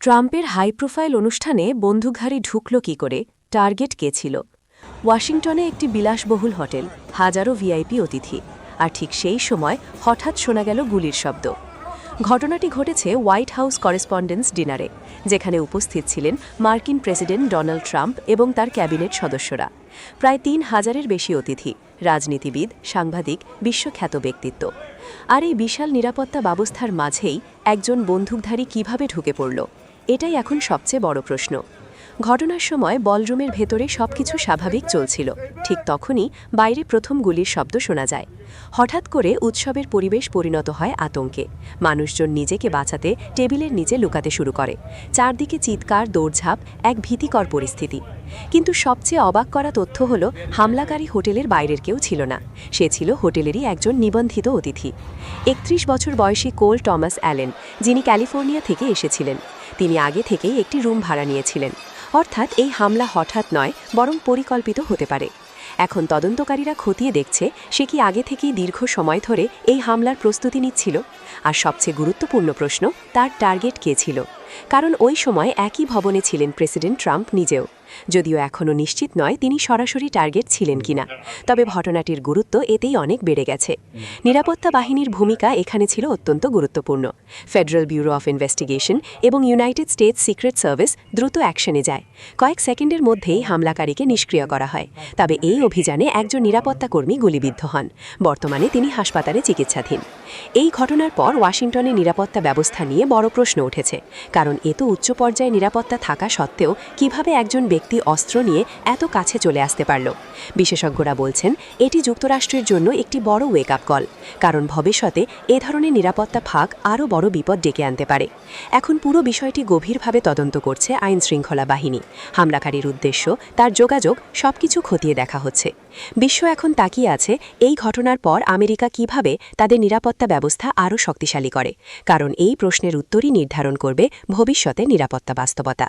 ট্রাম্পের high profile অনুষ্ঠানে বন্দুকধারী ঢুকল কী করে, টার্গেট কে ছিল? ওয়াশিংটনে একটি বিলাসবহুল হোটেল, হাজারো ভিআইপি অতিথি, আর ঠিক সেই সময় হঠাৎ শোনা গেল গুলির শব্দ। ঘটনাটি ঘটেছে হোয়াইট হাউস করেসপন্ডেন্স ডিনারে, যেখানে উপস্থিত ছিলেন মার্কিন প্রেসিডেন্ট ডোনাল্ড ট্রাম্প এবং তার ক্যাবিনেট সদস্যরা। প্রায় ৩,০০০-এর বেশি অতিথি, রাজনীতিবিদ, সাংবাদিক, বিশ্বখ্যাত ব্যক্তিত্ব। আর এই বিশাল নিরাপত্তা ব্যবস্থার মাঝেই একজন বন্দুকধারী কিভাবে ঢুকে পড়ল, এটাই এখন সবচেয়ে বড় প্রশ্ন। ঘটনার সময় বলরুমের ভেতরে সবকিছু স্বাভাবিক চলছিল, ঠিক তখনই বাইরে প্রথম গুলির শব্দ শোনা যায়। হঠাৎ করে উৎসবের পরিবেশ পরিণত হয় আতঙ্কে। মানুষজন নিজেকে বাঁচাতে টেবিলের নিচে লুকাতে শুরু করে। চারদিকে চিৎকার, দৌড়ঝাঁপ, এক ভীতিকর পরিস্থিতি। কিন্তু সবচেয়ে অবাক করা তথ্য হলো, হামলাকারী হোটেলের বাইরের কেউ ছিল না। সে ছিল হোটেলেরই একজন নিবন্ধিত অতিথি, ৩১ বছর বয়সী কোল টমাস অ্যালেন, যিনি ক্যালিফোর্নিয়া থেকে এসেছিলেন। তিনি আগে থেকেই একটি রুম ভাড়া নিয়েছিলেন। অর্থাৎ এই হামলা হঠাৎ নয়, বরং পরিকল্পিত হতে পারে। এখন তদন্তকারীরা খতিয়ে দেখছে, সে কি আগে থেকেই দীর্ঘ সময় ধরে এই হামলার প্রস্তুতি নিচ্ছিল। আর সবচেয়ে গুরুত্বপূর্ণ প্রশ্ন, তার টার্গেট কে ছিল? কারণ ওই সময় একই ভবনে ছিলেন প্রেসিডেন্ট ট্রাম্প নিজেও। যদিও এখনও নিশ্চিত নয় তিনি সরাসরি টার্গেট ছিলেন কিনা, তবে ঘটনাটির গুরুত্ব এতেই অনেক বেড়ে গেছে। নিরাপত্তা বাহিনীর ভূমিকা এখানে ছিল অত্যন্ত গুরুত্বপূর্ণ। ফেডারেল ব্যুরো অফ ইনভেস্টিগেশন এবং ইউনাইটেড স্টেটস সিক্রেট সার্ভিস দ্রুত অ্যাকশনে যায়। কয়েক সেকেন্ডের মধ্যেই হামলাকারীকে নিষ্ক্রিয় করা হয়। তবে এই অভিযানে একজন নিরাপত্তা কর্মী গুলিবিদ্ধ হন। বর্তমানে তিনি হাসপাতালে চিকিৎসাধীন। এই ঘটনার পর ওয়াশিংটনের নিরাপত্তা ব্যবস্থা নিয়ে বড় প্রশ্ন উঠেছে, কারণ এত উচ্চ পর্যায়ে নিরাপত্তা থাকা সত্ত্বেও কিভাবে একজন ব্যক্তি অস্ত্র নিয়ে এত কাছে চলে আসতে পারল। বিশেষজ্ঞরা বলছেন, এটি যুক্তরাষ্ট্রের জন্য একটি বড় ওয়েক আপ কল, কারণ ভবিষ্যতে এ ধরনের নিরাপত্তা ফাঁক আরও বড় বিপদ ডেকে আনতে পারে। এখন পুরো বিষয়টি গভীরভাবে তদন্ত করছে আইন শৃঙ্খলা বাহিনী। হামলাকারীর উদ্দেশ্য, তার যোগাযোগ, সবকিছু খতিয়ে দেখা হচ্ছে। বিশ্ব এখন তাকিয়ে আছে এই ঘটনার পর আমেরিকা কিভাবে তাদের নিরাপত্তা ব্যবস্থা আরও শক্তিশালী করে, কারণ এই প্রশ্নের উত্তরই নির্ধারণ করবে ভবিষ্যতে নিরাপত্তা বাস্তবতা।